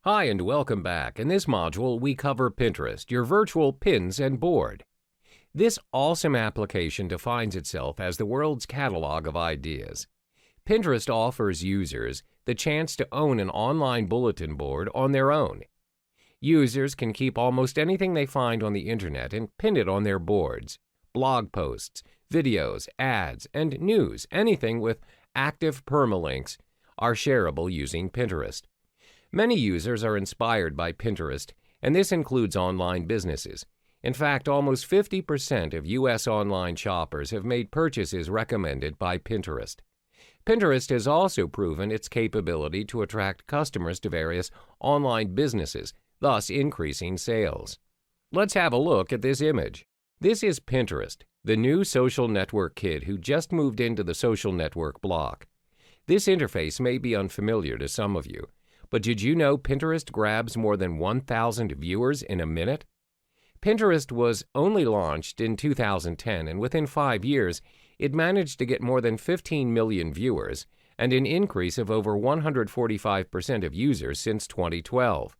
Hi and welcome back. In this module, we cover Pinterest, your virtual pins and board. This awesome application defines itself as the world's catalog of ideas. Pinterest offers users the chance to own an online bulletin board on their own. Users can keep almost anything they find on the internet and pin it on their boards. Blog posts, videos, ads, and news, anything with active permalinks, are shareable using Pinterest. Many users are inspired by Pinterest, and this includes online businesses. In fact, almost 50% of U.S. online shoppers have made purchases recommended by Pinterest. Pinterest has also proven its capability to attract customers to various online businesses, thus increasing sales. Let's have a look at this image. This is Pinterest, the new social network kid who just moved into the social network block. This interface may be unfamiliar to some of you, but did you know Pinterest grabs more than 1,000 viewers in a minute? Pinterest was only launched in 2010, and within 5 years, it managed to get more than 15 million viewers and an increase of over 145% of users since 2012.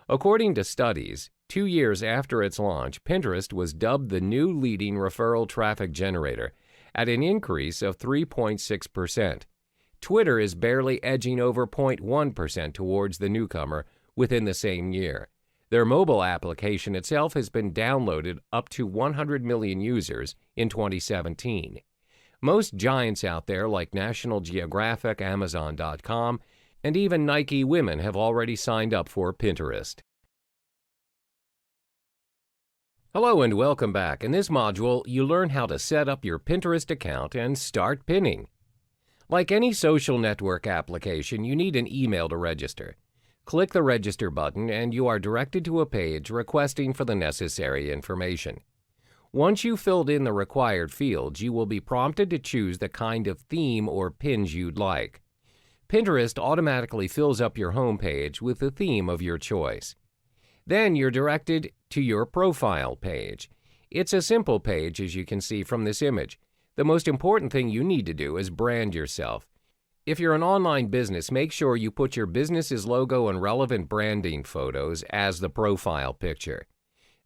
According to studies, 2 years after its launch, Pinterest was dubbed the new leading referral traffic generator at an increase of 3.6%. Twitter is barely edging over 0.1% towards the newcomer within the same year. Their mobile application itself has been downloaded up to 100 million users in 2017. Most giants out there like National Geographic, Amazon.com, and even Nike Women have already signed up for Pinterest. Hello and welcome back. In this module, you learn how to set up your Pinterest account and start pinning. Like any social network application, you need an email to register. Click the Register button and you are directed to a page requesting for the necessary information. Once you've filled in the required fields, you will be prompted to choose the kind of theme or pins you'd like. Pinterest automatically fills up your home page with the theme of your choice. Then you're directed to your profile page. It's a simple page, as you can see from this image. The most important thing you need to do is brand yourself. If you're an online business, make sure you put your business's logo and relevant branding photos as the profile picture.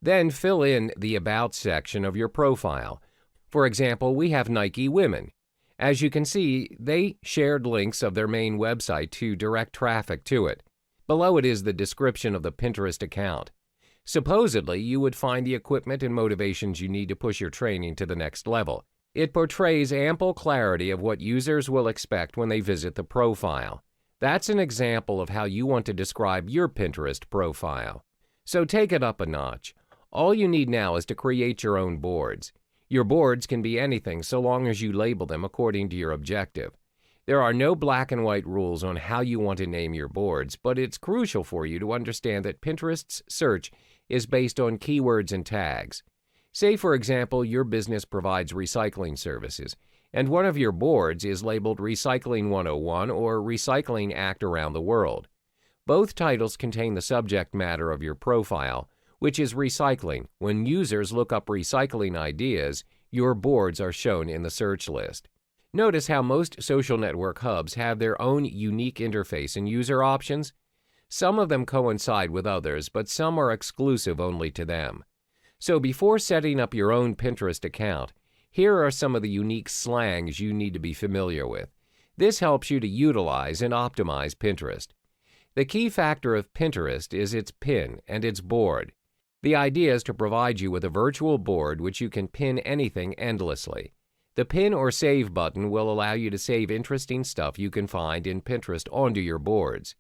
Then fill in the About section of your profile. For example, we have Nike Women. As you can see, they shared links of their main website to direct traffic to it. Below it is the description of the Pinterest account. Supposedly, you would find the equipment and motivations you need to push your training to the next level. It portrays ample clarity of what users will expect when they visit the profile. That's an example of how you want to describe your Pinterest profile. So take it up a notch. All you need now is to create your own boards. Your boards can be anything so long as you label them according to your objective. There are no black and white rules on how you want to name your boards, but it's crucial for you to understand that Pinterest's search is based on keywords and tags. Say, for example, your business provides recycling services, and one of your boards is labeled Recycling 101 or Recycling Act Around the World. Both titles contain the subject matter of your profile, which is recycling. When users look up recycling ideas, your boards are shown in the search list. Notice how most social network hubs have their own unique interface and user options. Some of them coincide with others, but some are exclusive only to them. So before setting up your own Pinterest account, here are some of the unique slangs you need to be familiar with. This helps you to utilize and optimize Pinterest. The key factor of Pinterest is its pin and its board. The idea is to provide you with a virtual board which you can pin anything endlessly. The Pin or Save button will allow you to save interesting stuff you can find in Pinterest onto your boards.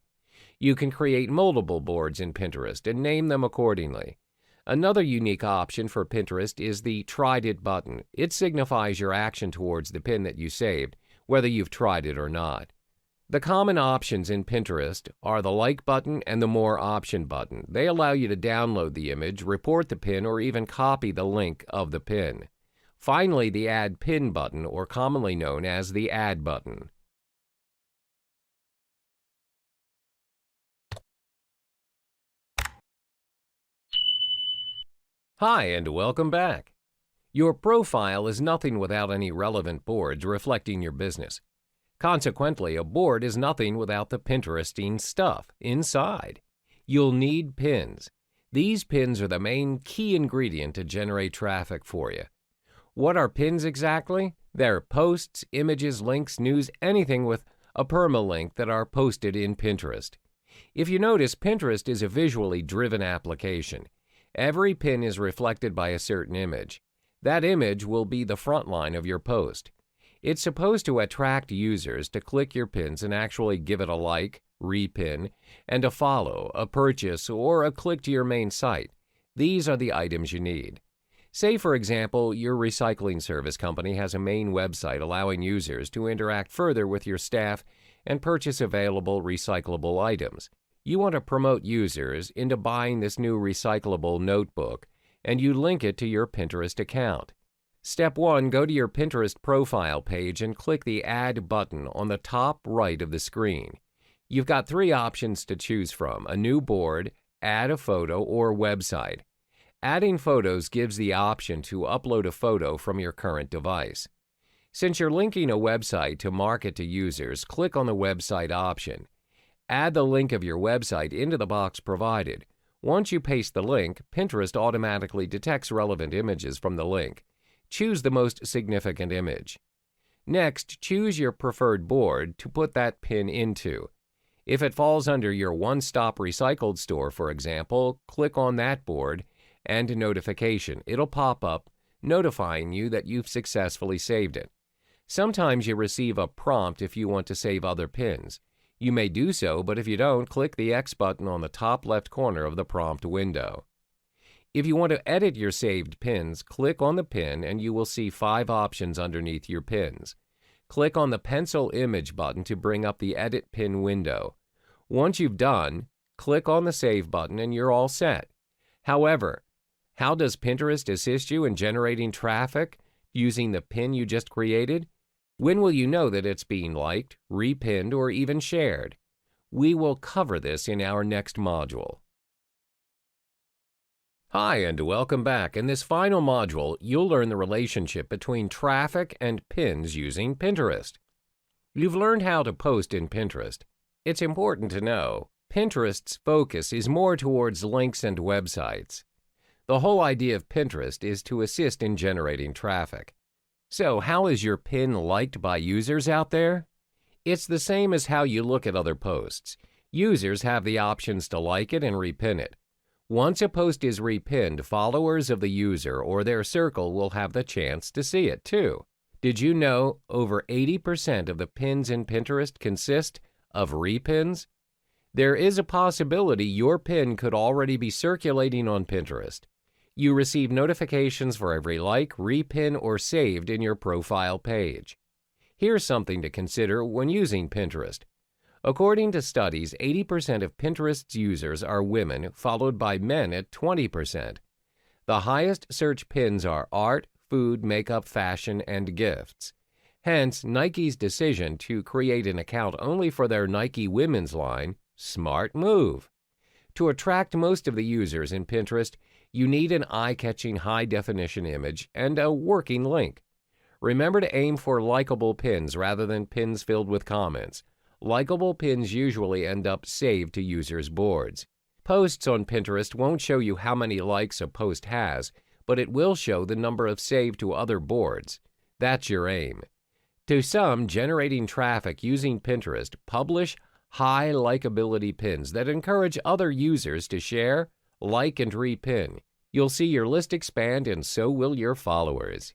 You can create multiple boards in Pinterest and name them accordingly. Another unique option for Pinterest is the Tried It button. It signifies your action towards the pin that you saved, whether you've tried it or not. The common options in Pinterest are the Like button and the More option button. They allow you to download the image, report the pin, or even copy the link of the pin. Finally, the Add Pin button, or commonly known as the Add button. Hi, and welcome back. Your profile is nothing without any relevant boards reflecting your business. Consequently, a board is nothing without the Pinteresting stuff inside. You'll need pins. These pins are the main key ingredient to generate traffic for you. What are pins exactly? They're posts, images, links, news, anything with a permalink that are posted in Pinterest. If you notice, Pinterest is a visually driven application. Every pin is reflected by a certain image. That image will be the front line of your post. It's supposed to attract users to click your pins and actually give it a like, repin, and a follow, a purchase, or a click to your main site. These are the items you need. Say, for example, your recycling service company has a main website allowing users to interact further with your staff and purchase available recyclable items. You want to promote users into buying this new recyclable notebook, and you link it to your Pinterest account. Step 1, go to your Pinterest profile page and click the Add button on the top right of the screen. You've got 3 options to choose from: a new board, add a photo, or website. Adding photos gives the option to upload a photo from your current device. Since you're linking a website to market to users, click on the website option. Add the link of your website into the box provided. Once you paste the link, Pinterest automatically detects relevant images from the link. Choose the most significant image. Next, choose your preferred board to put that pin into. If it falls under your one-stop recycled store, for example, click on that board and notification. It'll pop up notifying you that you've successfully saved it. Sometimes you receive a prompt if you want to save other pins. You may do so, but if you don't, click the X button on the top left corner of the prompt window. If you want to edit your saved pins, click on the pin and you will see 5 options underneath your pins. Click on the pencil image button to bring up the Edit Pin window. Once you've done, click on the Save button and you're all set. However, how does Pinterest assist you in generating traffic using the pin you just created? When will you know that it's being liked, repinned, or even shared? We will cover this in our next module. Hi, and welcome back. In this final module, you'll learn the relationship between traffic and pins using Pinterest. You've learned how to post in Pinterest. It's important to know, Pinterest's focus is more towards links and websites. The whole idea of Pinterest is to assist in generating traffic. So, how is your pin liked by users out there? It's the same as how you look at other posts. Users have the options to like it and repin it. Once a post is repinned, followers of the user or their circle will have the chance to see it too. Did you know over 80% of the pins in Pinterest consist of repins? There is a possibility your pin could already be circulating on Pinterest. You receive notifications for every like, repin, or saved in your profile page. Here's something to consider when using Pinterest. According to studies, 80% of Pinterest's users are women, followed by men at 20%. The highest search pins are art, food, makeup, fashion, and gifts. Hence, Nike's decision to create an account only for their Nike women's line, smart move. To attract most of the users in Pinterest, you need an eye-catching high-definition image and a working link. Remember to aim for likable pins rather than pins filled with comments. Likable pins usually end up saved to users' boards. Posts on Pinterest won't show you how many likes a post has, but it will show the number of saved to other boards. That's your aim. To some, generating traffic using Pinterest, publish high likability pins that encourage other users to share, like, and repin. You'll see your list expand and so will your followers.